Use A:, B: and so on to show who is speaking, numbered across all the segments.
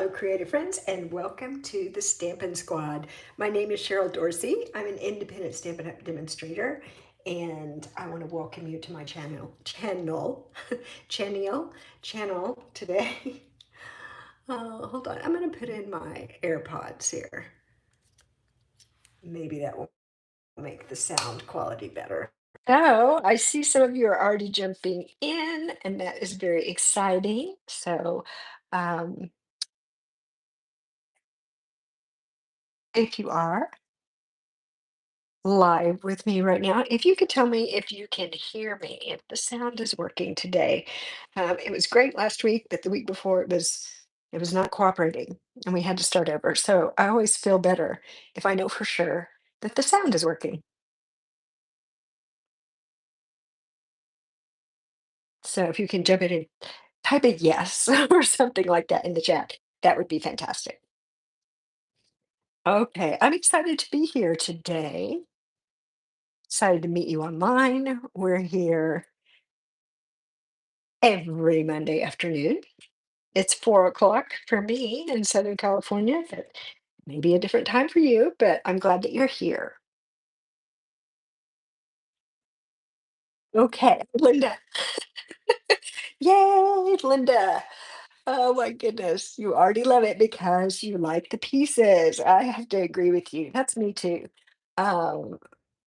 A: Hello, creative friends, and welcome to the Stampin' Squad. My name is Cheryl Dorsey. I'm an independent Stampin' Up! Demonstrator, and I want to welcome you to my channel today. Hold on, I'm going to put in my AirPods here. Maybe that will make the sound quality better. Oh, I see some of you are already jumping in, and that is very exciting. Um, if you are live with me right now. If you could tell me if you can hear me, if the sound is working today. It was great last week, but the week before it was not cooperating and we had to start over. So I always feel better if I know for sure that the sound is working. So if you can jump in and type a yes or something like that in the chat, that would be fantastic. Okay, I'm excited to be here today. Excited to meet you online. We're here every Monday afternoon. It's 4 o'clock for me in Southern California, but maybe a different time for you, but I'm glad that you're here. Okay, Linda. Yay, Linda. Oh my goodness. You already love it because you like the pieces. I have to agree with you. That's me too. Um,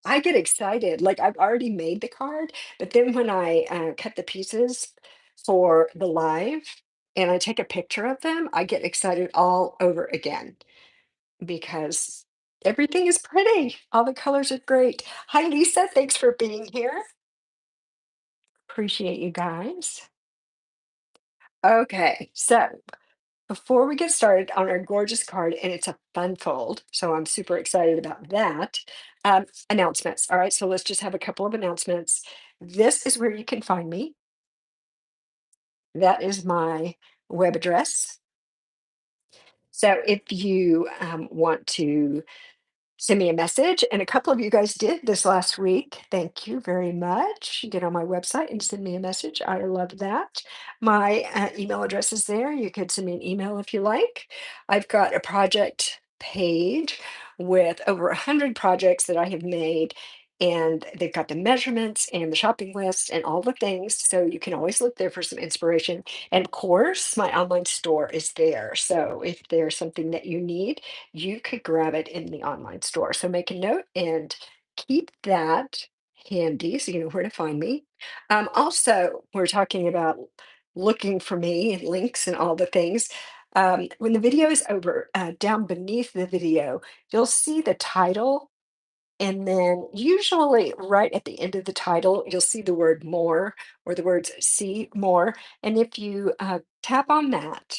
A: I get excited. Like I've already made the card, but then when I cut the pieces for the live and I take a picture of them, I get excited all over again, because everything is pretty. All the colors are great. Hi, Lisa. Thanks for being here. Appreciate you guys. Okay, so before we get started on our gorgeous card, and it's a fun fold, so I'm super excited about that. Announcements. All right, so let's just have a couple of announcements. This is where you can find me. That is my web address. So if you want to send me a message, and a couple of you guys did this last week. Thank you very much. Get on my website and send me a message. I love that. My email address is there. You could send me an email if you like. I've got a project page with over 100 projects that I have made, and they've got the measurements and the shopping list and all the things. So you can always look there for some inspiration. And of course, my online store is there. So if there's something that you need, you could grab it in the online store. So make a note and keep that handy so you know where to find me. Also, we're talking about looking for me and links and all the things. When the video is over, down beneath the video, you'll see the title. And then usually right at the end of the title, you'll see the word more or the words see more. And if you tap on that,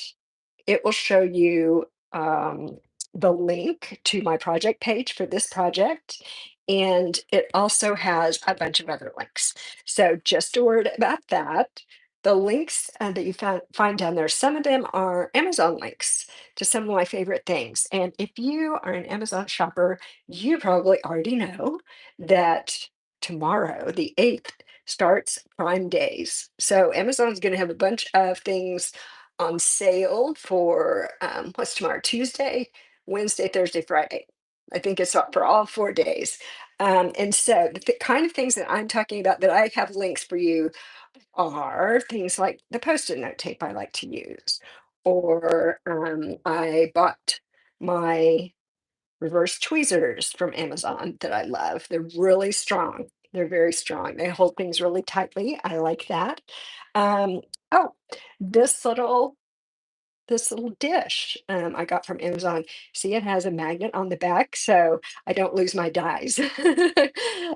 A: it will show you the link to my project page for this project. And it also has a bunch of other links. So just a word about that. The links that you find down there, some of them are Amazon links to some of my favorite things. And if you are an Amazon shopper, you probably already know that tomorrow, the 8th, starts Prime Days. So Amazon's going to have a bunch of things on sale for what's tomorrow? Tuesday, Wednesday, Thursday, Friday. I think it's for all 4 days. And so the kind of things that I'm talking about that I have links for you are things like the post-it note tape I like to use, or I bought my reverse tweezers from Amazon that I love. They're really strong. They're very strong. They hold things really tightly. I like that. Oh, this little dish I got from Amazon. See, it has a magnet on the back, so I don't lose my dies.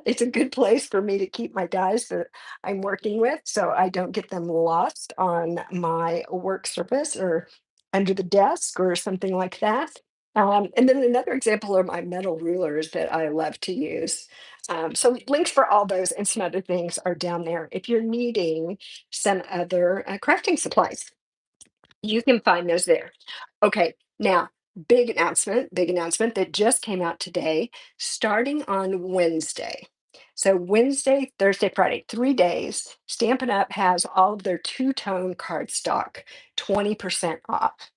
A: It's a good place for me to keep my dies that I'm working with, so I don't get them lost on my work surface or under the desk or something like that. And then another example are my metal rulers that I love to use. So links for all those and some other things are down there if you're needing some other crafting supplies. You can find those there. Okay, now, big announcement that just came out today, starting on Wednesday. So Wednesday, Thursday, Friday, 3 days, Stampin' Up! Has all of their two-tone cardstock 20% off.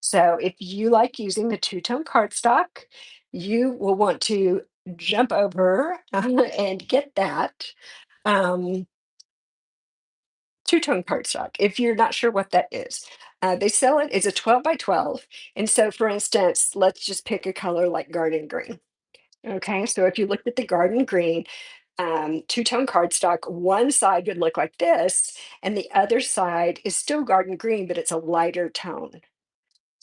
A: So if you like using the two-tone cardstock, you will want to jump over and get that um, two-tone cardstock. If you're not sure what that is, they sell it as a 12 by 12. And so, for instance, let's just pick a color like garden green. Okay, so if you looked at the garden green, two-tone cardstock, one side would look like this, and the other side is still garden green, but it's a lighter tone.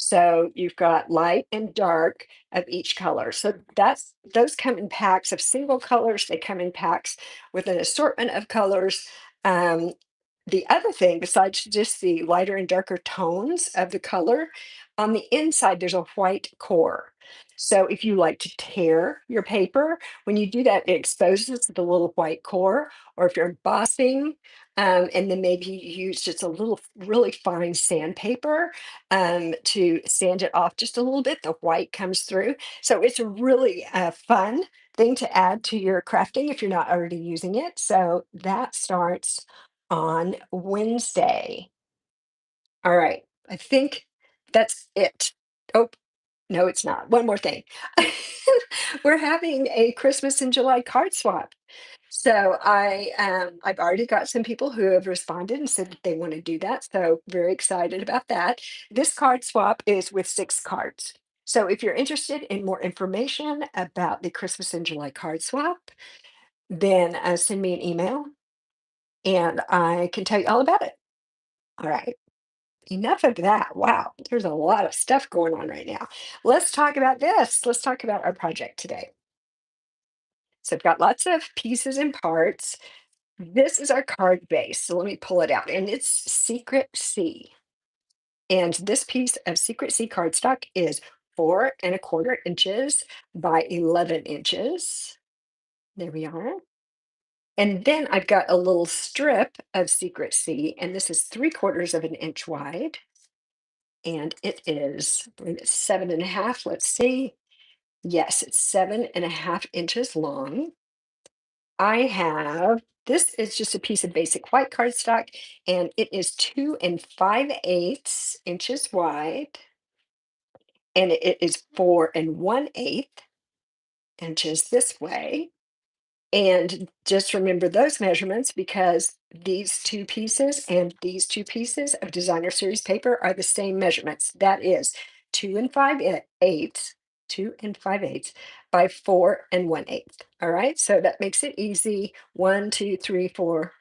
A: So you've got light and dark of each color. So that's those come in packs of single colors. They come in packs with an assortment of colors. Um, the other thing, besides just the lighter and darker tones of the color, on the inside there's a white core. So if you like to tear your paper, when you do that, it exposes the little white core. Or if you're embossing, and then maybe you use just a little really fine sandpaper to sand it off just a little bit. The white comes through. So it's a really fun thing to add to your crafting if you're not already using it. So that starts on Wednesday. All right. I think that's it. Oh, no, it's not. One more thing. We're having a Christmas in July card swap. So I've already got some people who have responded and said that they want to do that. So very excited about that. This card swap is with 6 cards. So if you're interested in more information about the Christmas in July card swap, then send me an email and I can tell you all about it. All right. Enough of that. Wow, there's a lot of stuff going on right now. Let's talk about this. Let's talk about our project today. So I've got lots of pieces and parts. This is our card base. So let me pull it out. And it's Secret C. And this piece of Secret C cardstock is 4¼ inches by 11 inches. There we are. And then I've got a little strip of Secret C, and this is 3/4 of an inch wide. And it is, I believe it's 7½. Let's see. Yes, it's 7½ inches long. I have, this is just a piece of basic white cardstock, and it is 2 5/8 inches wide, and it is 4 1/8 inches this way. And just remember those measurements because these two pieces and these two pieces of designer series paper are the same measurements. That is 2 5/8, 2 5/8 by 4 1/8. All right, so that makes it easy. 1, 2, 3, 4,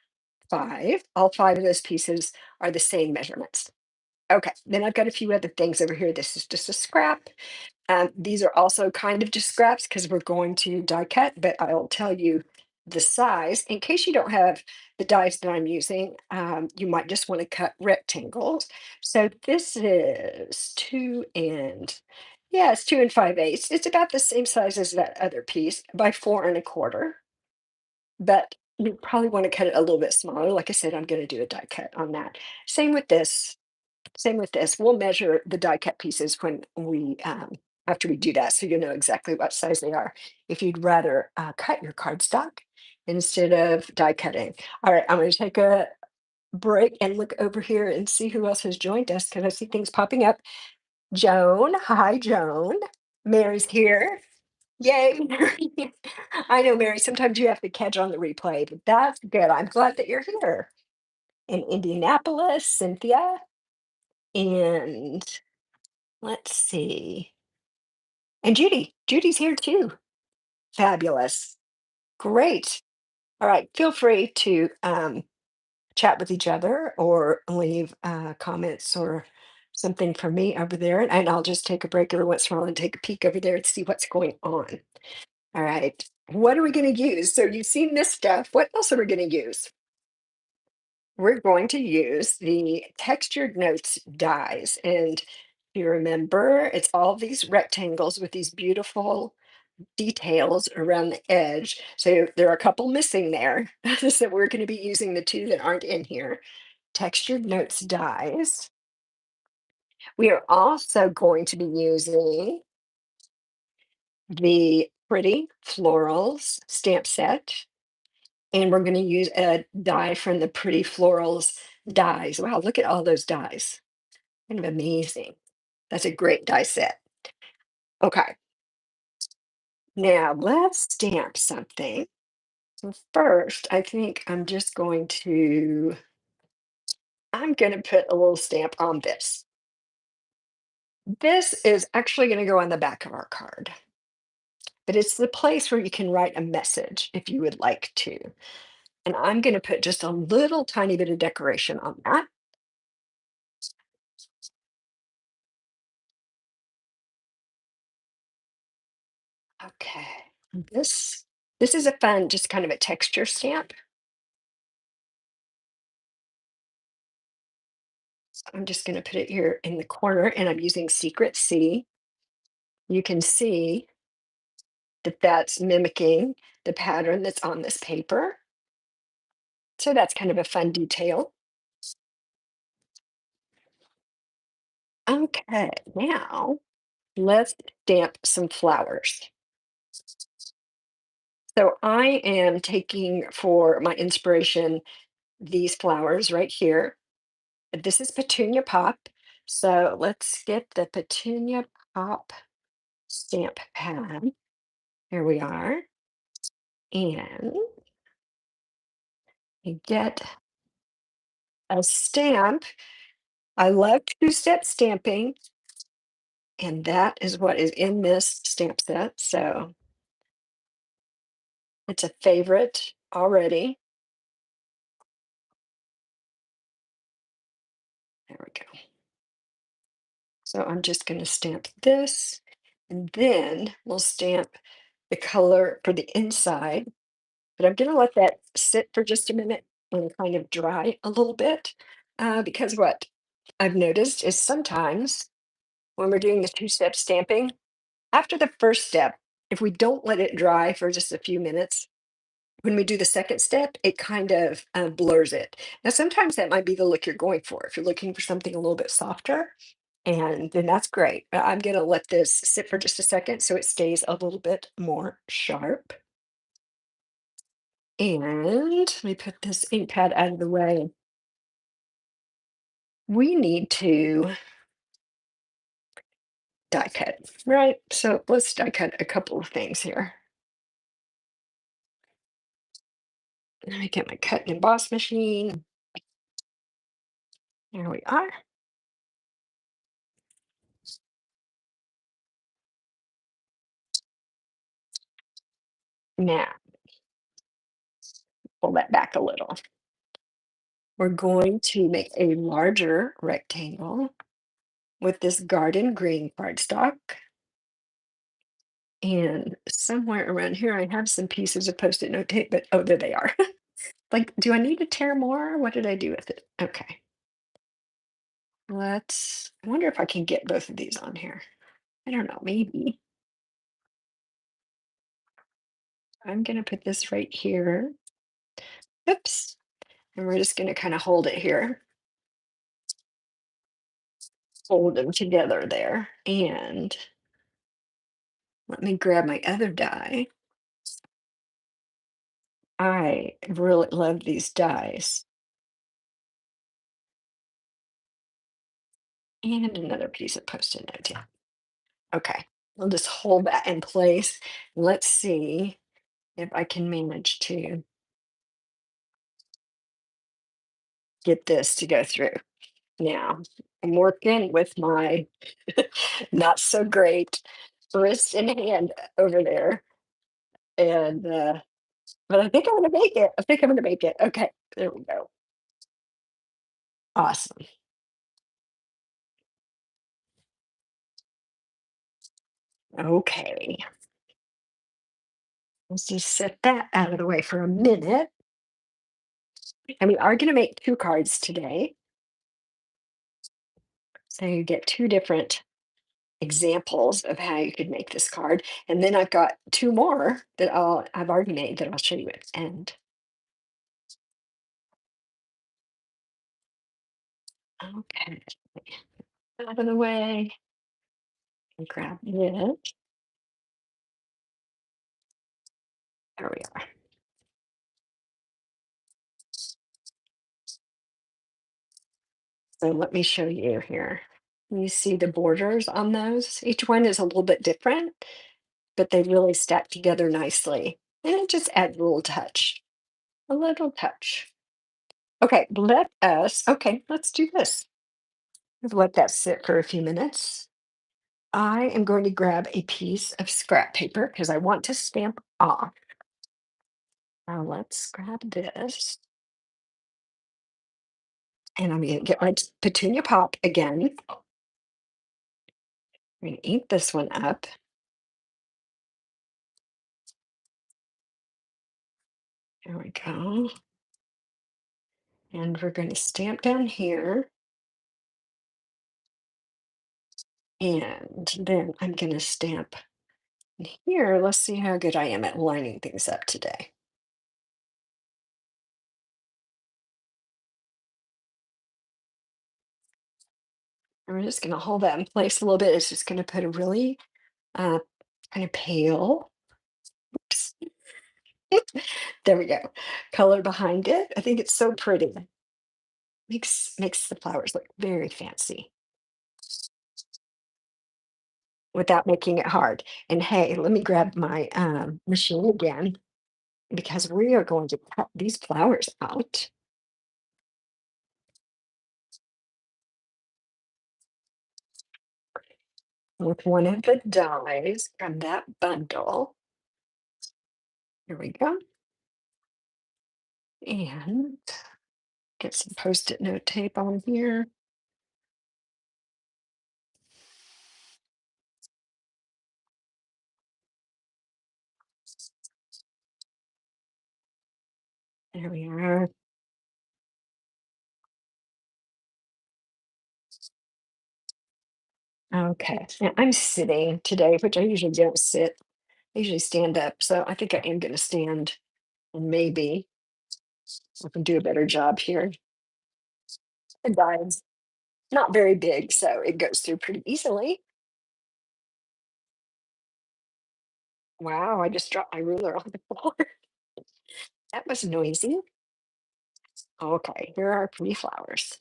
A: 5. All 5 of those pieces are the same measurements. Okay, then I've got a few other things over here. This is just a scrap. These are also kind of just scraps because we're going to die cut, but I'll tell you the size. In case you don't have the dies that I'm using, you might just want to cut rectangles. So this is yeah, it's 2 5/8. It's about the same size as that other piece by 4 1/4. But you probably want to cut it a little bit smaller. Like I said, I'm going to do a die cut on that. Same with this. Same with this. We'll measure the die cut pieces when we after we do that, so you know exactly what size they are. If you'd rather cut your cardstock instead of die cutting. All right, I'm going to take a break and look over here and see who else has joined us because I see things popping up. Joan, hi Joan. Mary's here. Yay, Mary. I know, Mary. Sometimes you have to catch on the replay, but that's good. I'm glad that you're here. In Indianapolis, Cynthia. And let's see. And Judy. Judy's here too. Fabulous. Great. All right. Feel free to chat with each other or leave comments or something from me over there. And I'll just take a break every once in a while and take a peek over there and see what's going on. All right. What are we going to use? So you've seen this stuff. What else are we going to use? We're going to use the textured notes dies. And you remember, it's all these rectangles with these beautiful details around the edge. So there are a couple missing there. So we're going to be using the two that aren't in here. Textured notes dies. We are also going to be using the Pretty Florals stamp set. And we're going to use a die from the Pretty Florals dies. Wow, look at all those dies. Kind of amazing. That's a great die set. Okay, now let's stamp something. So first, I think I'm gonna put a little stamp on this. This is actually gonna go on the back of our card, but it's the place where you can write a message if you would like to. And I'm gonna put just a little tiny bit of decoration on that. Okay. This this is a fun, just kind of a texture stamp. So I'm just gonna put it here in the corner and I'm using Secret C. You can see that that's mimicking the pattern that's on this paper. So that's kind of a fun detail. Okay, now let's stamp some flowers. So I am taking for my inspiration these flowers right here. This is Petunia Pop. So let's get the Petunia Pop stamp pad. Here we are. And you get a stamp. I love two-step stamping, and that is what is in this stamp set. So it's a favorite already. There we go. So I'm just going to stamp this, and then we'll stamp the color for the inside. But I'm going to let that sit for just a minute and kind of dry a little bit, because what I've noticed is sometimes when we're doing the two-step stamping, after the first step, if we don't let it dry for just a few minutes, when we do the second step, it kind of blurs it. Now, sometimes that might be the look you're going for. If you're looking for something a little bit softer, and then that's great. I'm going to let this sit for just a second so it stays a little bit more sharp. And let me put this ink pad out of the way. We need to die cut, right? So let's die cut a couple of things here. Let me get my cut and emboss machine. There we are. Now, pull that back a little. We're going to make a larger rectangle with this garden green cardstock. And somewhere around here, I have some pieces of Post-it note tape, but oh, there they are. Like, do I need to tear more? What did I do with it? Okay, I wonder if I can get both of these on here. I don't know, maybe. I'm gonna put this right here. Oops. And we're just gonna kind of hold it here, hold them together there. And let me grab my other die. I really love these dies. And another piece of Post-it note. Yeah. Okay. I'll just hold that in place. Let's see if I can manage to get this to go through. Now, I'm working with my not so great wrist and hand over there. And but I think I'm gonna make it. I think I'm gonna make it. Okay, there we go. Awesome. Okay. Let's just set that out of the way for a minute. And we are gonna make two cards today. So you get two different examples of how you could make this card. And then I've got two more that I've already made that I'll show you at the end. Okay, out of the way and grab it. There we are. So let me show you here. You see the borders on those? Each one is a little bit different, but they really stack together nicely. And it just adds a little touch, a little touch. Okay, okay, let's do this. Let's let that sit for a few minutes. I am going to grab a piece of scrap paper because I want to stamp off. Now let's grab this. And I'm going to get my petunia pop again. I'm going to ink this one up. There we go. And we're going to stamp down here. And then I'm going to stamp here. Let's see how good I am at lining things up today. And we're just going to hold that in place a little bit. It's just going to put a really uh, kind of pale, oops, there we go, color behind it. I think it's so pretty. Makes the flowers look very fancy without making it hard. And hey, let me grab my machine again because we are going to cut these flowers out with one of the dies from that bundle. Here we go. And get some post-it note tape on here. There we are. Okay. Now I'm sitting today, which I usually don't sit. I usually stand up. So I think I am going to stand and maybe I can do a better job here. The die's not very big, so it goes through pretty easily. Wow, I just dropped my ruler on the floor. That was noisy. Okay, here are pretty flowers.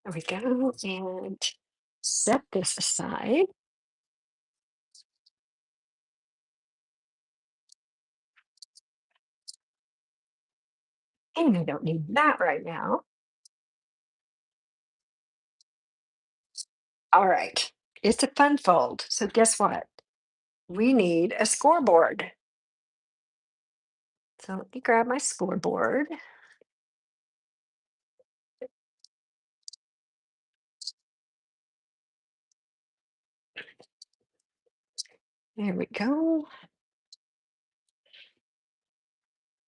A: There we go. And set this aside. And I don't need that right now. All right. It's a fun fold. So guess what? We need a scoreboard. So let me grab my scoreboard. There we go.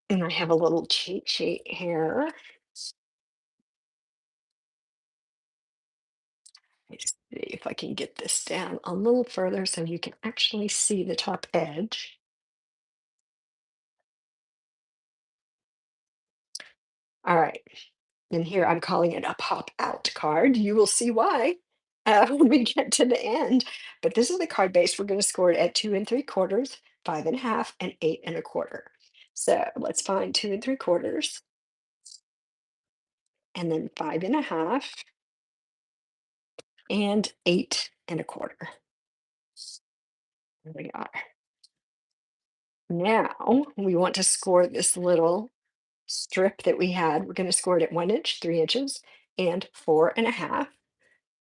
A: And I have a little cheat sheet here. Let's see if I can get this down a little further so you can actually see the top edge. All right. And here I'm calling it a pop out card. You will see why when we get to the end. But this is the card base. We're going to score it at 2 3/4, 5 1/2, and 8 1/4. So let's find 2 3/4 and then 5 1/2 and 8 1/4. There we are. Now we want to score this little strip that we had. We're going to score it at 1 inch, 3 inches, and 4 1/2.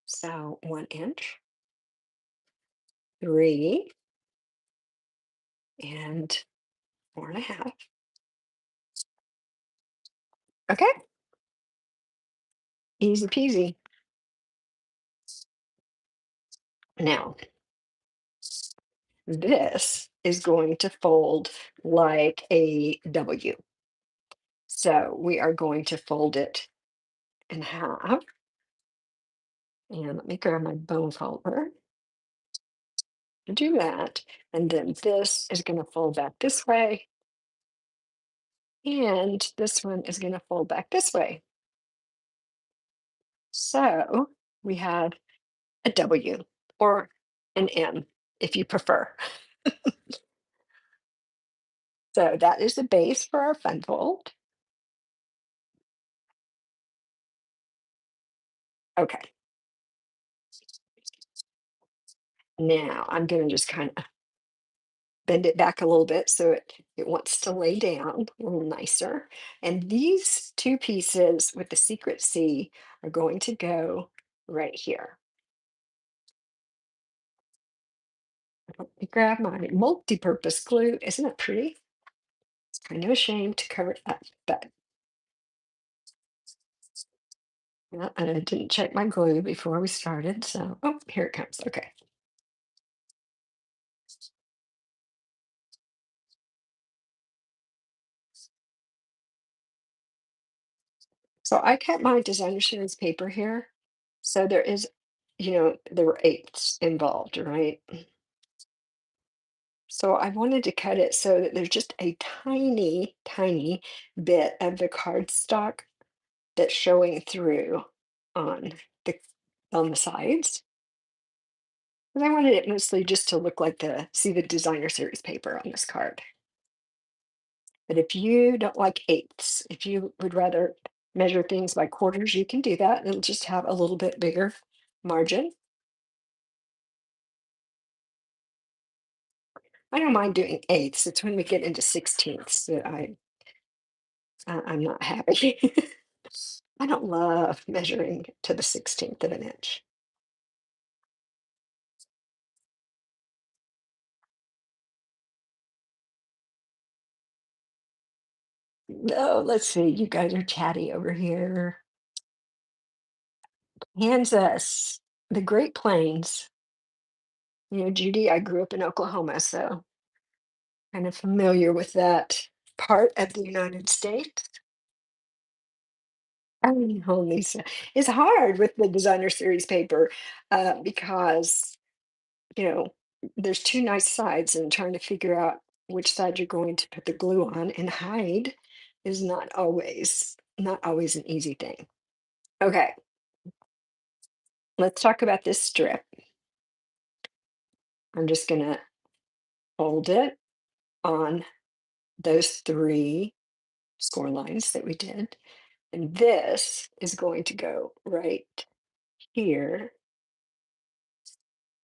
A: So 1 inch, 3, and 4 1/2. Okay, easy peasy. Now, this is going to fold like a W. So we are going to fold it in half. And let me grab my bone folder to do that. And then this is going to fold back this way. And this one is going to fold back this way. So we have a W or an M if you prefer. So that is the base for our fun fold. Okay, now I'm gonna just kind of bend it back a little bit so it wants to lay down a little nicer. And these two pieces with the secret C are going to go right here. Let me grab my multi-purpose glue. Isn't it pretty? It's kind of a shame to cover it up, but well, and I didn't check my glue before we started. So, oh, here it comes. Okay. So I kept my designer series paper here. So there is, there were eighths involved, right? So I wanted to cut it so that there's just a tiny, tiny bit of the cardstock that's showing through on the on the sides. And I wanted it mostly just to look like see the designer series paper on this card. But if you don't like eighths, if you would rather measure things by quarters, you can do that. And it'll just have a little bit bigger margin. I don't mind doing eighths. It's when we get into sixteenths that I'm not happy. I don't love measuring to the 16th of an inch. No, let's see. You guys are chatty over here. Kansas, the Great Plains. Judy, I grew up in Oklahoma, so kind of familiar with that part of the United States. I mean, holy it's hard with the designer series paper because you know, there's two nice sides and trying to figure out which side you're going to put the glue on and hide is not always an easy thing. Okay, let's talk about this strip. I'm just gonna fold it on those three score lines that we did. And this is going to go right here,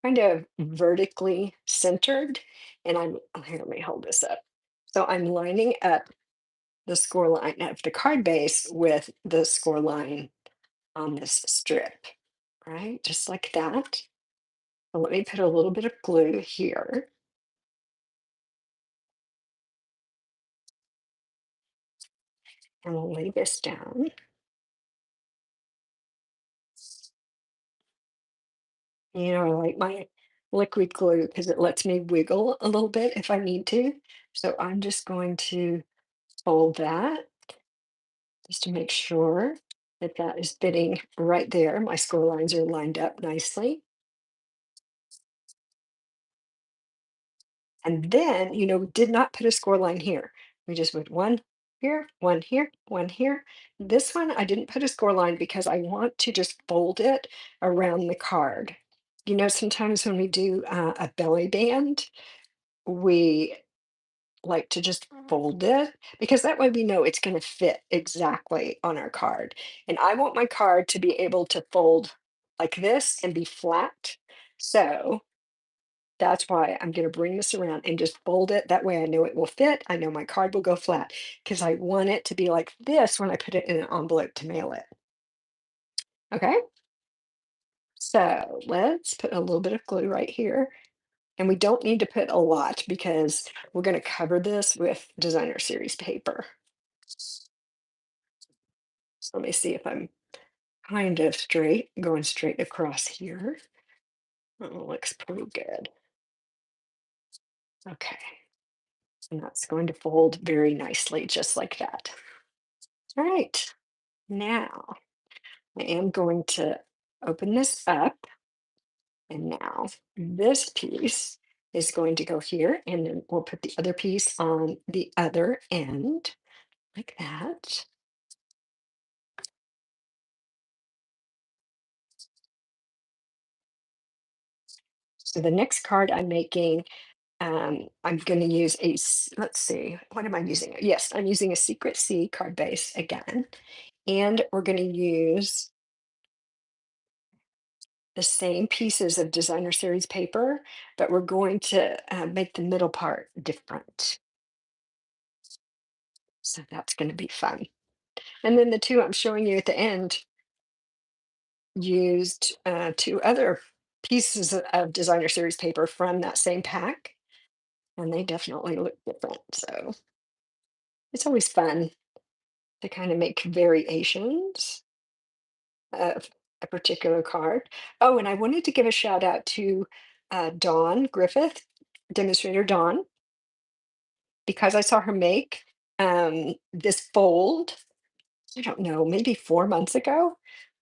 A: kind of vertically centered. And here, let me hold this up. So I'm lining up the score line of the card base with the score line on this strip, right? Just like that. So let me put a little bit of glue here and we'll lay this down. I like my liquid glue because it lets me wiggle a little bit if I need to. So I'm just going to fold that just to make sure that that is fitting right there. My score lines are lined up nicely. And then, did not put a score line here. We just went one here, one here, one here. This one, I didn't put a score line because I want to just fold it around the card. Sometimes when we do a belly band, we like to just fold it because that way we know it's going to fit exactly on our card. And I want my card to be able to fold like this and be flat. So that's why I'm gonna bring this around and just fold it. That way I know it will fit. I know my card will go flat because I want it to be like this when I put it in an envelope to mail it. Okay, so let's put a little bit of glue right here. And we don't need to put a lot because we're gonna cover this with designer series paper. So let me see if I'm kind of straight, going straight across here. Oh, looks pretty good. Okay, and that's going to fold very nicely, just like that. All right, now I am going to open this up, and now this piece is going to go here, and then we'll put the other piece on the other end, like that. So the next card I'm making, I'm going to use let's see, what am I using? Yes, I'm using a Secret C card base again, and we're going to use the same pieces of designer series paper, but we're going to make the middle part different. So that's going to be fun. And then the two I'm showing you at the end used two other pieces of designer series paper from that same pack, and they definitely look different. So it's always fun to kind of make variations of a particular card. Oh, and I wanted to give a shout out to Dawn Griffith, demonstrator Dawn, because I saw her make this fold, I don't know, maybe 4 months ago.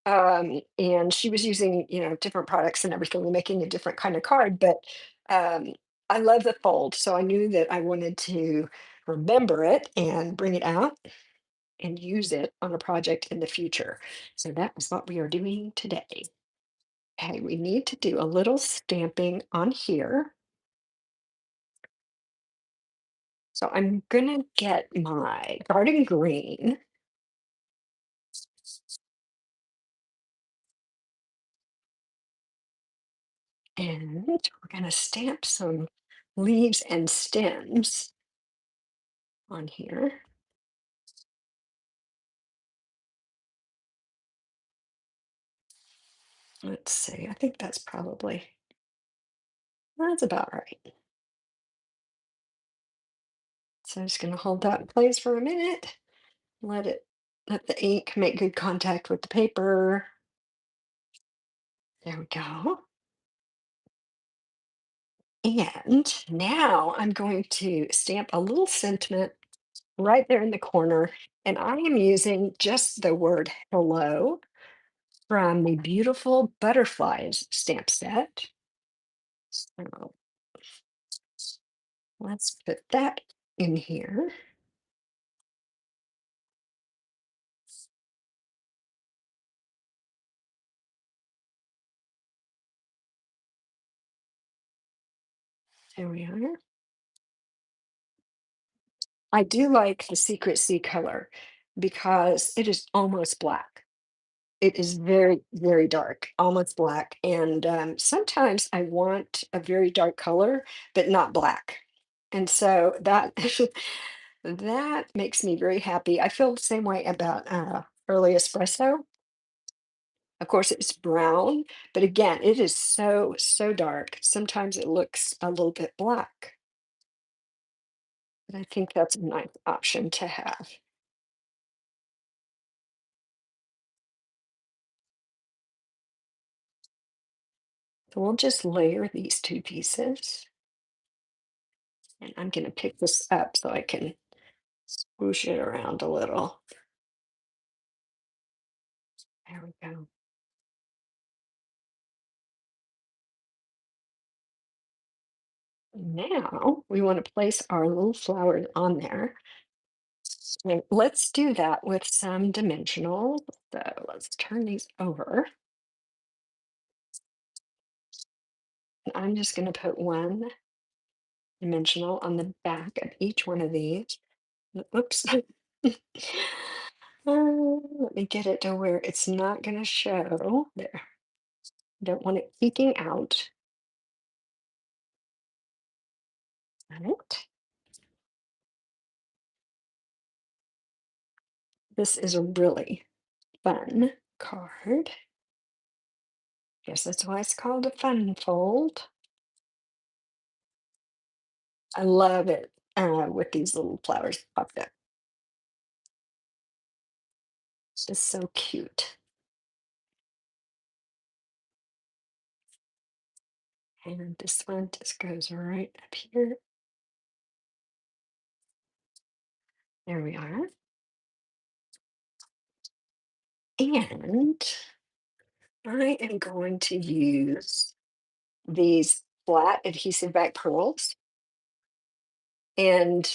A: And she was using, different products and everything, and making a different kind of card. But um, I love the fold. So I knew that I wanted to remember it and bring it out and use it on a project in the future. So that is what we are doing today. Okay, we need to do a little stamping on here. So I'm gonna get my garden green, and we're gonna stamp some leaves and stems on here. Let's see, I think that's about right. So I'm just gonna hold that in place for a minute, let the ink make good contact with the paper. There we go. And now I'm going to stamp a little sentiment right there in the corner. And I am using just the word hello from the beautiful butterflies stamp set. So let's put that in here. There we are. I do like the secret sea color because it is almost black. It is very, very dark, almost black. And sometimes I want a very dark color, but not black. And so that that makes me very happy. I feel the same way about early espresso. Of course, it's brown, but again, it is so, so dark. Sometimes it looks a little bit black, but I think that's a nice option to have. So we'll just layer these two pieces, and I'm going to pick this up so I can swoosh it around a little. There we go. Now we want to place our little flowers on there. And let's do that with some dimensional. So let's turn these over. And I'm just going to put one dimensional on the back of each one of these. Oops. Let me get it to where it's not going to show. There. Don't want it peeking out. Right. This is a really fun card. Guess that's why it's called a fun fold. I love it with these little flowers popped up. It's just so cute. And this one just goes right up here. There we are. And I am going to use these flat adhesive back pearls, and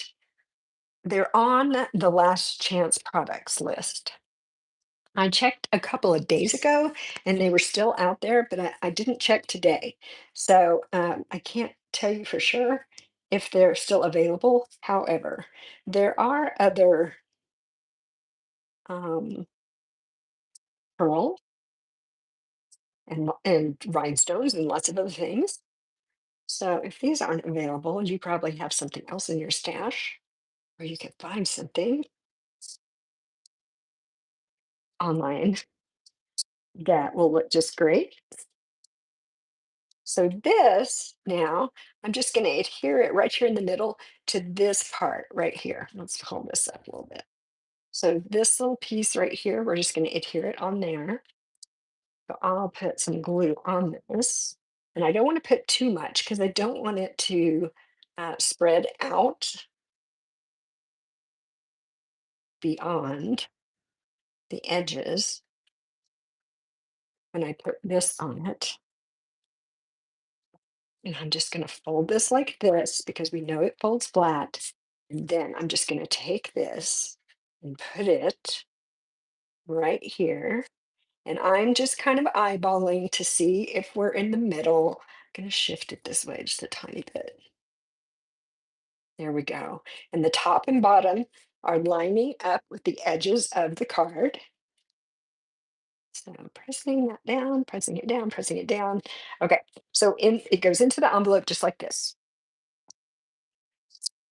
A: they're on the last chance products list. I checked a couple of days ago and they were still out there, but I didn't check today. So I can't tell you for sure if they're still available. However, there are other um, pearl and rhinestones and lots of other things. So if these aren't available, you probably have something else in your stash, or you can find something online that will look just great. So this now, I'm just going to adhere it right here in the middle to this part right here. Let's hold this up a little bit. So this little piece right here, we're just going to adhere it on there. So I'll put some glue on this. And I don't want to put too much because I don't want it to spread out beyond the edges when I put this on it. And I'm just going to fold this like this because we know it folds flat. And then I'm just going to take this and put it right here. And I'm just kind of eyeballing to see if we're in the middle. I'm going to shift it this way just a tiny bit. There we go. And the top and bottom are lining up with the edges of the card. So pressing that down, pressing it down, pressing it down. Okay, so it goes into the envelope just like this.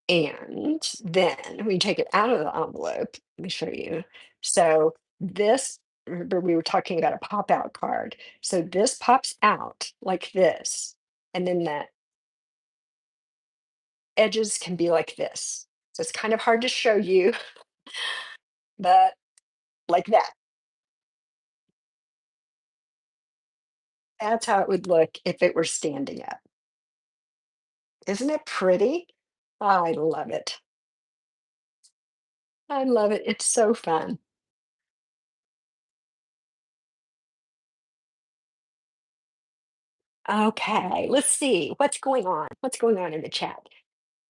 A: And then we take it out of the envelope. Let me show you. So this, remember we were talking about a pop-out card. So this pops out like this. And then the edges can be like this. So it's kind of hard to show you, but like that. That's how it would look if it were standing up. Isn't it pretty? I love it. I love it. It's so fun. Okay, let's see what's going on. What's going on in the chat?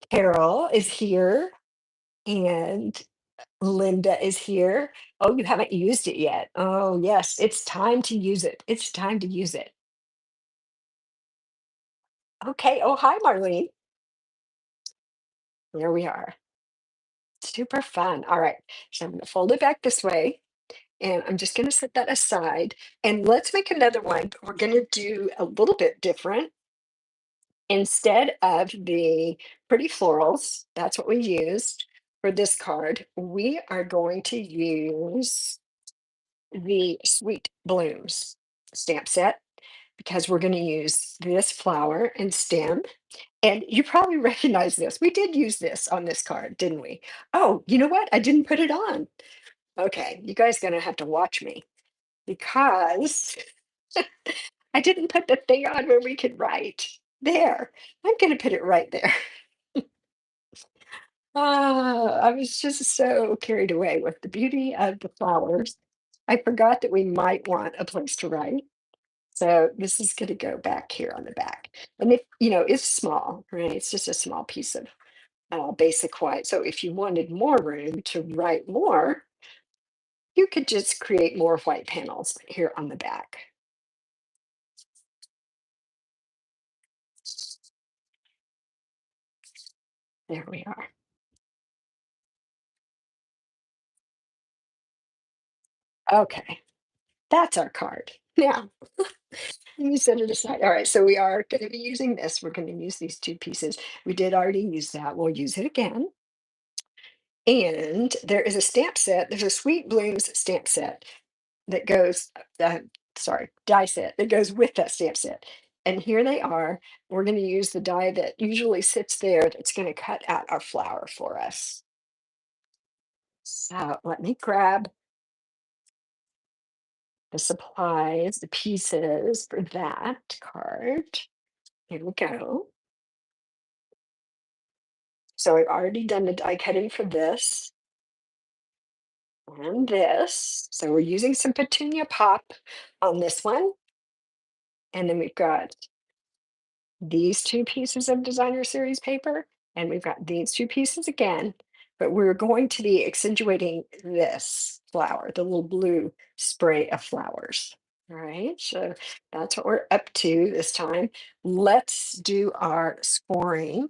A: Carol is here and Linda is here. Oh, you haven't used it yet. Oh, yes, it's time to use it. It's time to use it. Okay. Oh, hi, Marlene. There we are. Super fun. All right. So I'm going to fold it back this way. And I'm just going to set that aside. And let's make another one. But we're going to do a little bit different. Instead of the pretty florals, that's what we used for this card, we are going to use the Sweet Blooms stamp set because we're going to use this flower and stem. And you probably recognize this. We did use this on this card, didn't we? Oh, you know what? I didn't put it on. Okay, you guys gonna have to watch me because I didn't put the thing on where we could write. There, I'm gonna put it right there. I was just so carried away with the beauty of the flowers. I forgot that we might want a place to write. So this is gonna go back here on the back. And if, it's small, right? It's just a small piece of basic white. So if you wanted more room to write more, you could just create more white panels here on the back. There we are. Okay, that's our card. Now, let me set it aside. All right, so we are going to be using this. We're going to use these two pieces. We did already use that. We'll use it again. And there is a stamp set. There's a Sweet Blooms stamp set that goes, sorry, die set that goes with that stamp set. And here they are. We're going to use the die that usually sits there that's going to cut out our flower for us. So let me grab the supplies, the pieces for that card. Here we go. So I've already done the die cutting for this and this. So we're using some Petunia Pop on this one. And then we've got these two pieces of designer series paper, and we've got these two pieces again. But we're going to be accentuating this flower, the little blue spray of flowers. All right, so that's what we're up to this time. Let's do our scoring.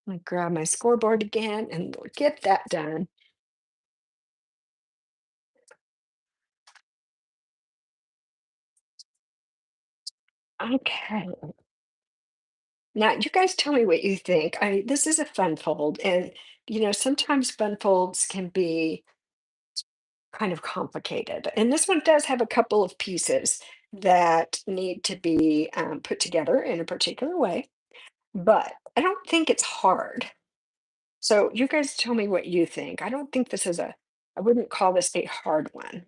A: Let me grab my scoreboard again and we'll get that done. Okay. Now, you guys tell me what you think. This is a fun fold, and sometimes fun folds can be kind of complicated. And this one does have a couple of pieces that need to be put together in a particular way, but I don't think it's hard. So you guys tell me what you think. I don't think I wouldn't call this a hard one.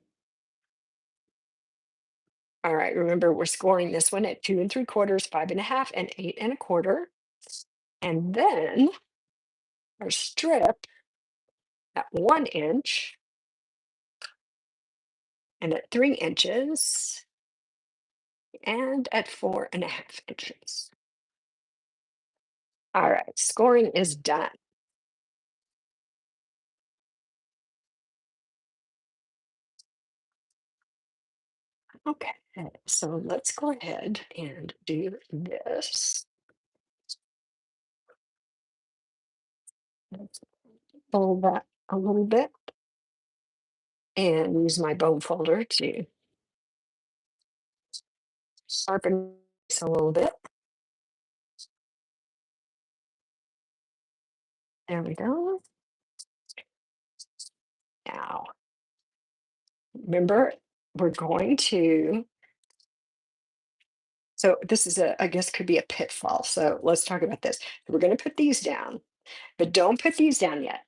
A: All right, remember we're scoring this one at 2 3/4, 5 1/2, and 8 1/4. And then our strip at 1 inch and at 3 inches and at 4 1/2 inches. All right, scoring is done. Okay, so let's go ahead and do this. Let's fold that a little bit and use my bone folder to sharpen this a little bit. There we go. Now, remember, we're going to, so this is I guess could be a pitfall. So let's talk about this. We're going to put these down, but don't put these down yet.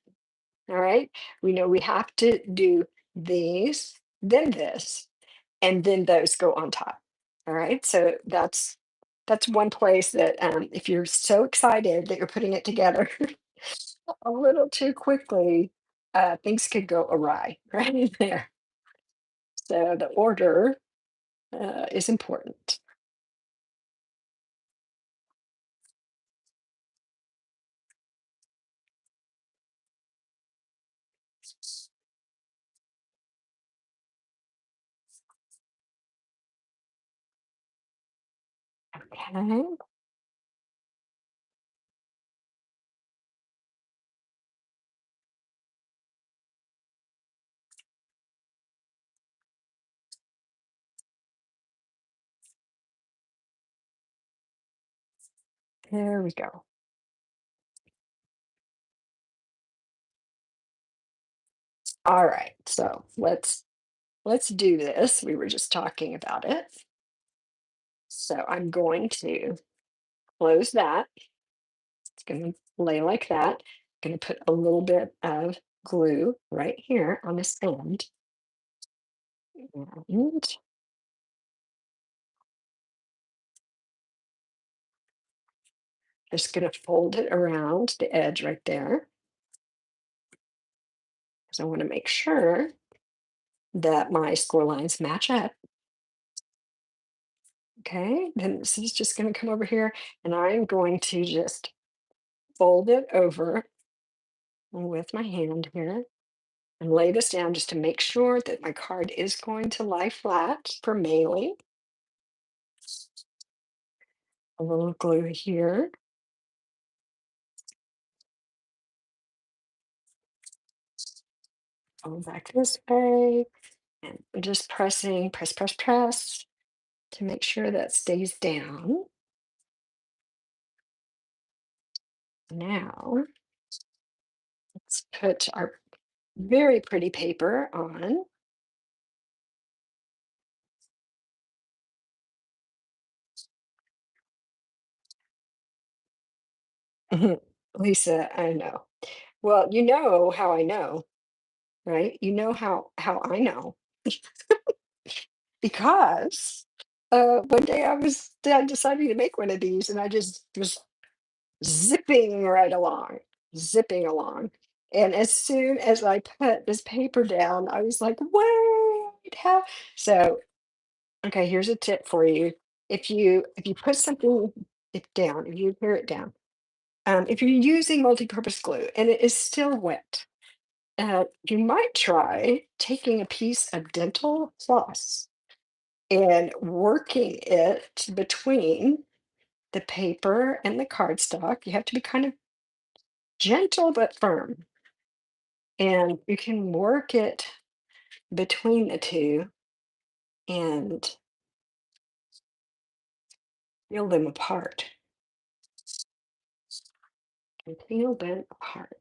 A: All right. We know we have to do these, then this, and then those go on top. All right. So that's one place that if you're so excited that you're putting it together a little too quickly, things could go awry right there. So the order is important. Okay. There we go. All right. So let's do this. We were just talking about it. So I'm going to close that. It's going to lay like that. Going to put a little bit of glue right here on this end. And just going to fold it around the edge right there. Because I want to make sure that my score lines match up. Okay, then this is just going to come over here and I'm going to just fold it over with my hand here and lay this down just to make sure that my card is going to lie flat for mailing. A little glue here. Go back this way and just pressing, press to make sure that stays down. Now, let's put our very pretty paper on. Lisa, I know. Well, you know how I know, right? You know how I know because one day I decided to make one of these and I just was zipping right along, zipping along. And as soon as I put this paper down, I was like, wait, how? So, okay, here's a tip for you. If you put something down, if you tear it down, if you're using multi-purpose glue and it is still wet, you might try taking a piece of dental floss and working it between the paper and the cardstock. You have to be kind of gentle but firm. And you can work it between the two and peel them apart and peel them apart.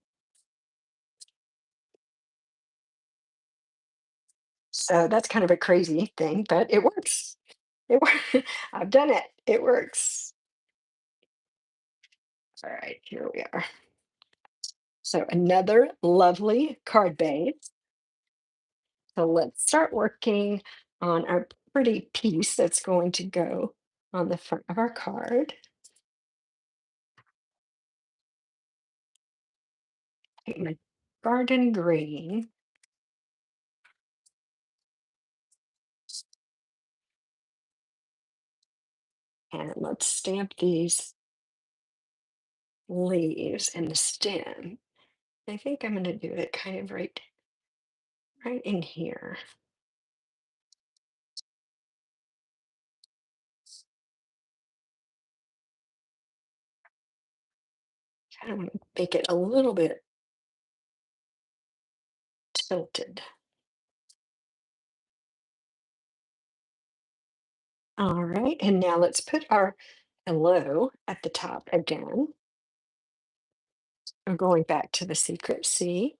A: So that's kind of a crazy thing, but it works. It works. I've done it. It works. All right, here we are. So another lovely card base. So let's start working on our pretty piece that's going to go on the front of our card. Take my garden green and let's stamp these leaves and the stem. I think I'm going to do it kind of right in here. Kind of want to make it a little bit tilted. All right, and now let's put our hello at the top again. We're going back to the secret C.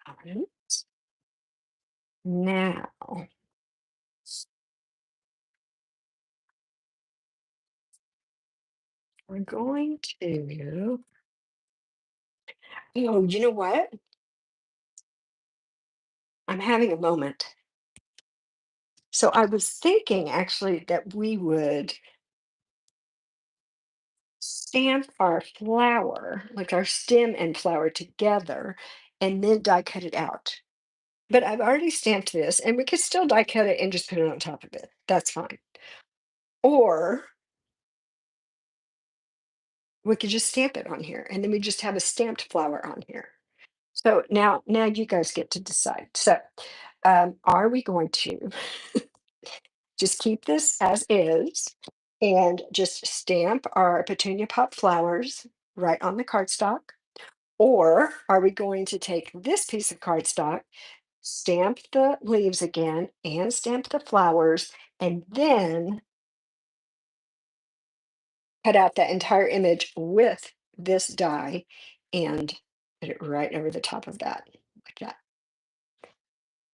A: All right. Now we're going to, oh, you know what? I'm having a moment. So I was thinking actually that we would stamp our flower, like our stem and flower together, and then die cut it out. But I've already stamped this, and we could still die cut it and just put it on top of it. That's fine. Or we could just stamp it on here, and then we just have a stamped flower on here. So now you guys get to decide. So, are we going to just keep this as is and just stamp our petunia pop flowers right on the cardstock? Or are we going to take this piece of cardstock, stamp the leaves again and stamp the flowers, and then cut out that entire image with this die and put it right over the top of that, like that.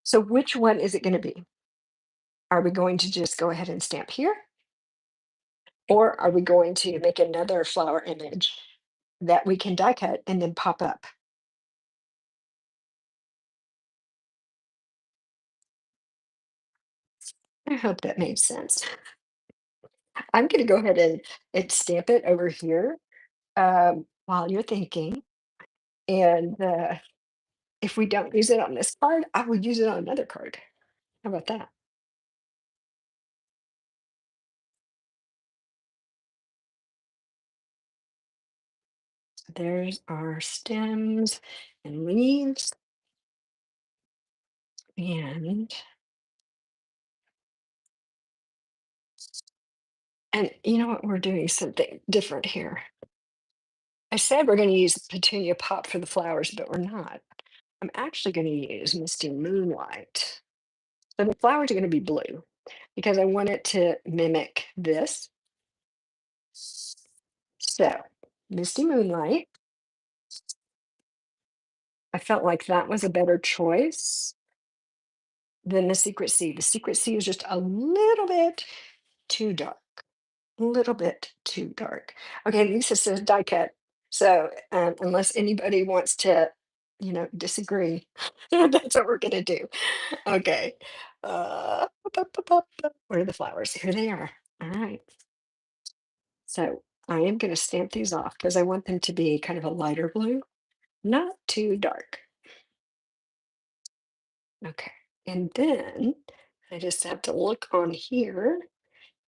A: So which one is it going to be? Are we going to just go ahead and stamp here? Or are we going to make another flower image that we can die cut and then pop up? I hope that made sense. I'm going to go ahead and stamp it over here while you're thinking. And if we don't use it on this card, I will use it on another card. How about that? There's our stems and leaves. And you know what? We're doing something different here. I said we're going to use Petunia Pop for the flowers, but we're not. I'm actually going to use Misty Moonlight. So the flowers are going to be blue because I want it to mimic this. So Misty Moonlight, I felt like that was a better choice than the Secret Sea. The Secret Sea is just a little bit too dark. A little bit too dark. Okay, Lisa says die cut. So unless anybody wants to, disagree, that's what we're gonna do. Okay. Where are the flowers? Here they are. All right. So I am gonna stamp these off because I want them to be kind of a lighter blue, not too dark. Okay. And then I just have to look on here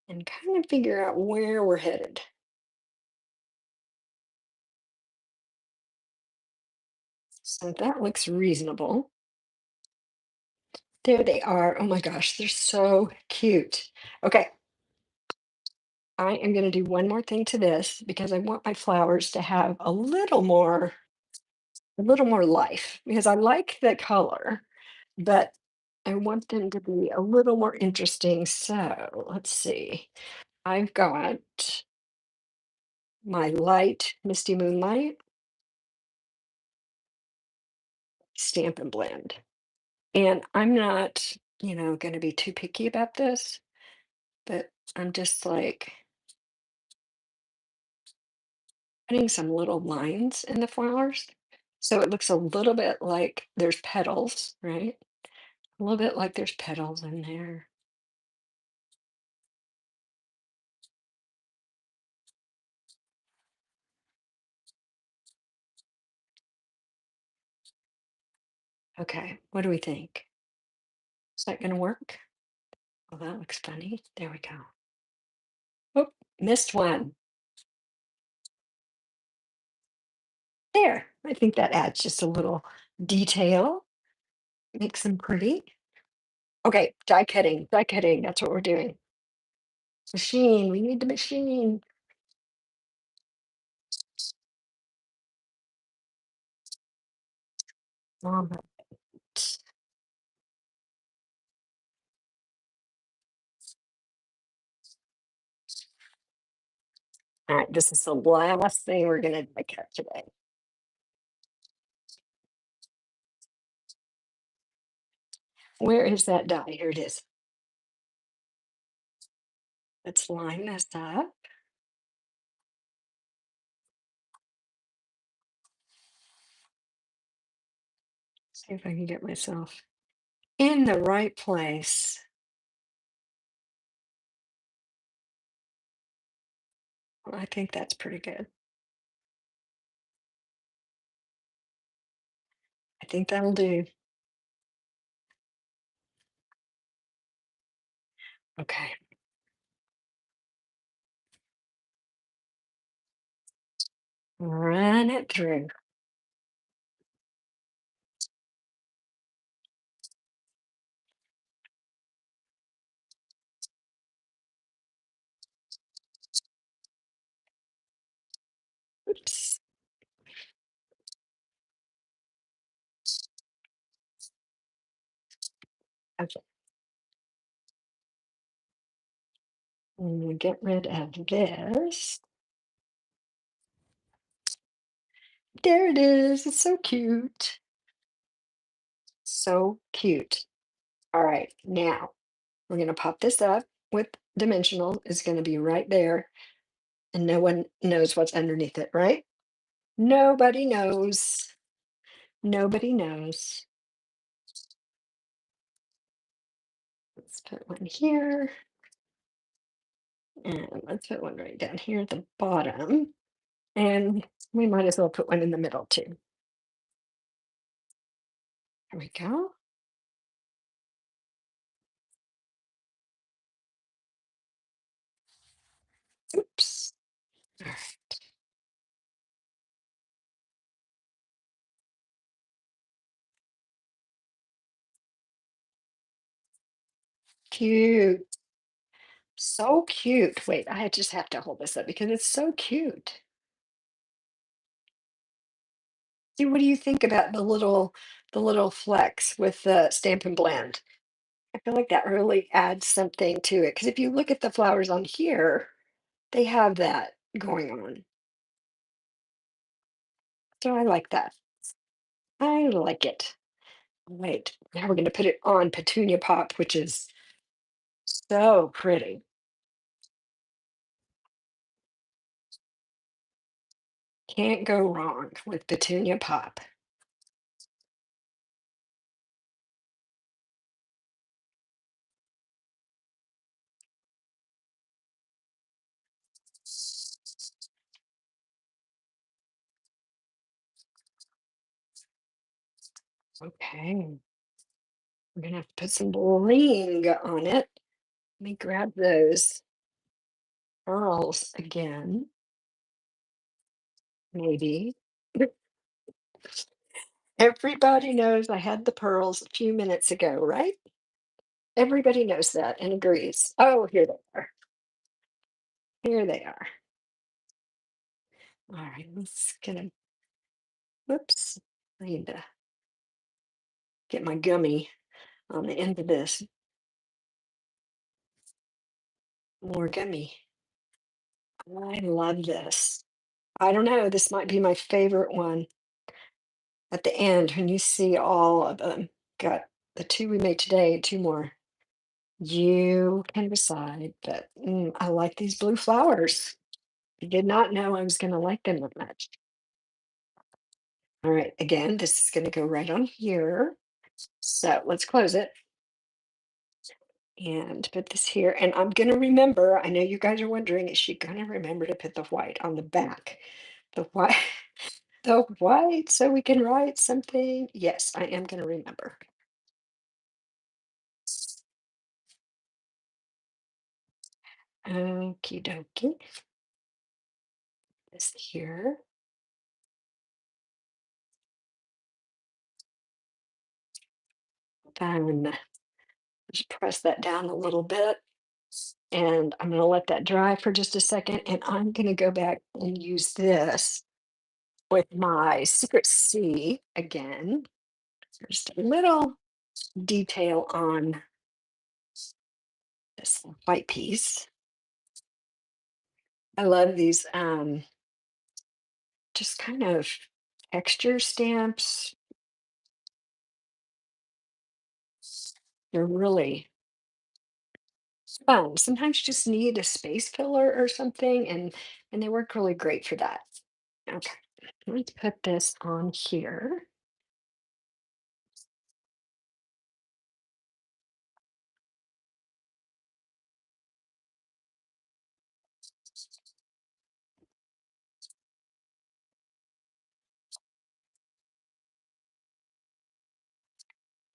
A: and kind of figure out where we're headed. So that looks reasonable. There they are. Oh my gosh, they're so cute. Okay, I am going to do one more thing to this because I want my flowers to have a little more life because I like the color, but I want them to be a little more interesting. So let's see. I've got my light Misty Moonlight Stampin' Blend. And I'm not, going to be too picky about this, but I'm just like putting some little lines in the flowers. So it looks a little bit like there's petals, right? A little bit like there's petals in there. Okay, what do we think? Is that going to work? Oh, that looks funny. There we go. Oh, missed one. There. I think that adds just a little detail, makes them pretty. Okay, die cutting, die cutting. That's what we're doing. Machine. We need the machine. All right. All right. This is the last thing we're going to die cut today. Where is that die? Here it is. Let's line this up. See if I can get myself in the right place. Well, I think that's pretty good. I think that'll do. Okay. Run it through. Oops. Okay. I'm gonna get rid of this. There it is. It's so cute. So cute. All right. Now we're going to pop this up with dimensional. It's going to be right there. And no one knows what's underneath it, right? Nobody knows. Nobody knows. Let's put one here. And let's put one right down here at the bottom. And we might as well put one in the middle too. There we go. Oops. All right. Cute. So cute. Wait, I just have to hold this up because it's so cute. See, what do you think about the little flecks with the Stampin' Blend? I feel like that really adds something to it. Because if you look at the flowers on here, they have that going on. So I like that. I like it. Wait, now we're gonna put it on Petunia Pop, which is so pretty. Can't go wrong with Petunia Pop. Okay, we're gonna have to put some bling on it. Let me grab those pearls again, maybe. Everybody knows I had the pearls a few minutes ago, right? Everybody knows that and agrees. Oh, here they are. Here they are. All right, I'm just gonna, whoops, I need to get my gummy on the end of this. More gummy. I love this. I don't know, this might be my favorite one at the end when you see all of them. Got the two we made today, two more. You can decide, but I like these blue flowers. I did not know I was going to like them that much. All right, again, this is going to go right on here. So let's close it and put this here. And I'm going to remember, I know you guys are wondering, is she going to remember to put the white on the back? The white, the white, so we can write something. Yes, I am going to remember. Okie dokie. This here. Then just press that down a little bit. And I'm going to let that dry for just a second. And I'm going to go back and use this with my secret C again. Just a little detail on this white piece. I love these just kind of texture stamps. They're really fun. Sometimes you just need a space filler or something, and they work really great for that. Okay, let's put this on here.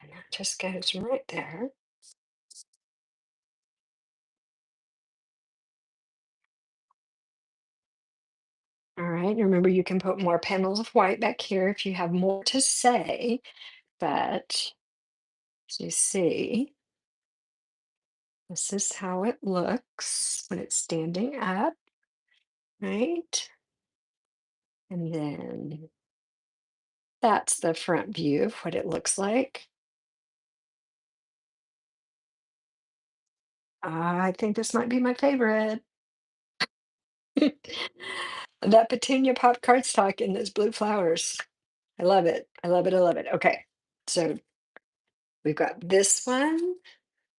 A: And that just goes right there. All right, remember you can put more panels of white back here if you have more to say, but as you see, this is how it looks when it's standing up, right? And then that's the front view of what it looks like. I think this might be my favorite. That petunia pop cardstock and those blue flowers. I love it. I love it. I love it. Okay, so we've got this one.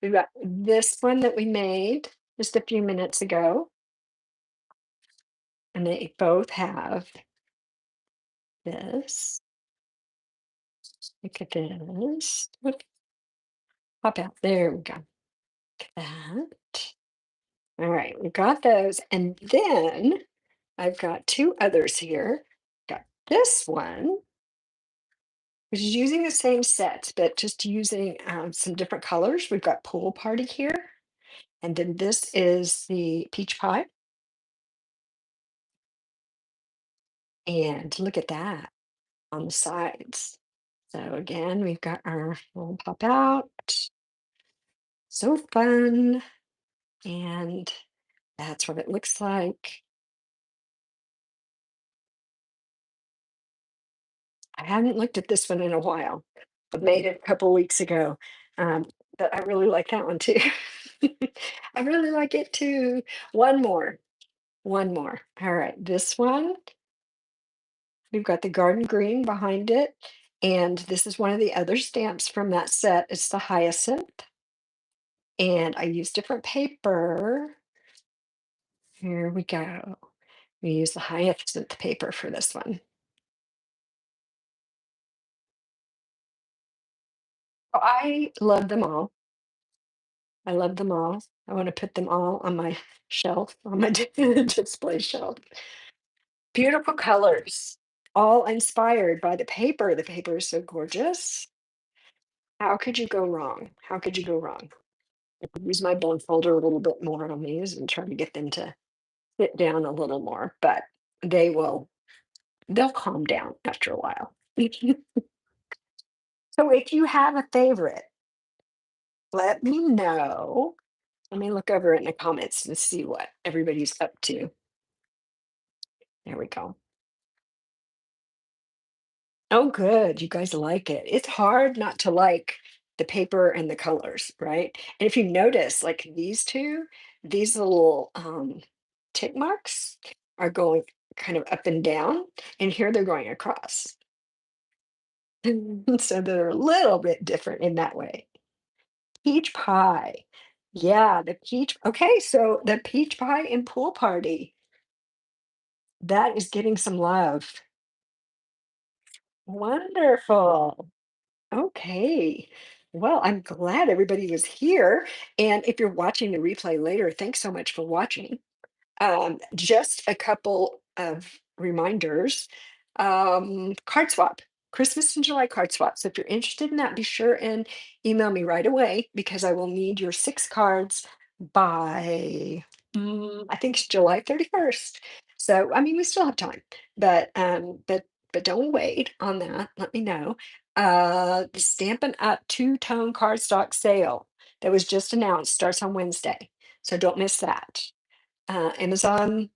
A: We've got this one that we made just a few minutes ago, and they both have this. Look at this. What pop out? There we go. Look at that. All right, we got those, and then I've got two others here. Got this one, which is using the same sets, but just using some different colors. We've got pool party here, and then this is the peach pie. And look at that on the sides. So again, we've got our little pop out. So fun. And that's what it looks like. I haven't looked at this one in a while. I made it a couple weeks ago. Um, but I really like that one too. I really like it too. One more. One more. All right. This one, we've got the garden green behind it. And this is one of the other stamps from that set. It's the hyacinth. And I use different paper. Here we go. We use the hyacinth paper for this one. Oh, I love them all. I love them all. I want to put them all on my shelf, on my display shelf. Beautiful colors, all inspired by the paper. The paper is so gorgeous. How could you go wrong? How could you go wrong? I could use my bone folder a little bit more on these and try to get them to sit down a little more, but they will, they'll calm down after a while. So if you have a favorite, let me know. Let me look over in the comments and see what everybody's up to. There we go. Oh, good. You guys like it. It's hard not to like the paper and the colors, right? And if you notice, like these two, these little tick marks are going kind of up and down, and here they're going across. So they're a little bit different in that way. Peach pie. Yeah, the peach. Okay, so the peach pie and pool party. That is getting some love. Wonderful. Okay. Well, I'm glad everybody was here. And if you're watching the replay later, thanks so much for watching. Just a couple of reminders. Card swap, Christmas and July card swap. So if you're interested in that, be sure and email me right away because I will need your 6 cards by I think it's July 31st. So I mean we still have time, but don't wait on that. Let me know. The Stampin' Up two-tone cardstock sale that was just announced starts on Wednesday. So don't miss that. Amazon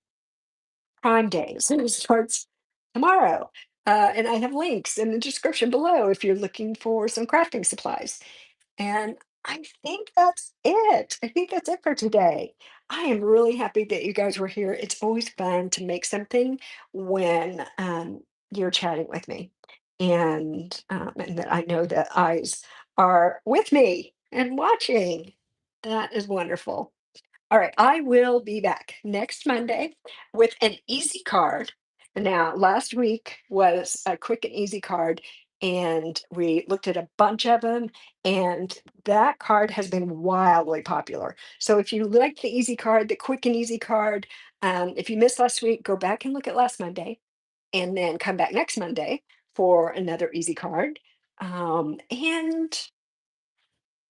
A: Prime Day. So it starts tomorrow. And I have links in the description below if you're looking for some crafting supplies. And I think that's it. I think that's it for today. I am really happy that you guys were here. It's always fun to make something when you're chatting with me. And that I know that eyes are with me and watching. That is wonderful. All right, I will be back next Monday with an easy card. Now, last week was a quick and easy card, and we looked at a bunch of them, and that card has been wildly popular. So if you like the easy card, the quick and easy card, if you missed last week, go back and look at last Monday, and then come back next Monday for another easy card. And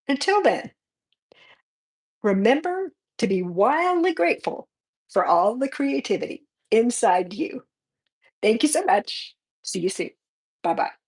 A: until then, remember to be wildly grateful for all the creativity inside you. Thank you so much. See you soon. Bye bye.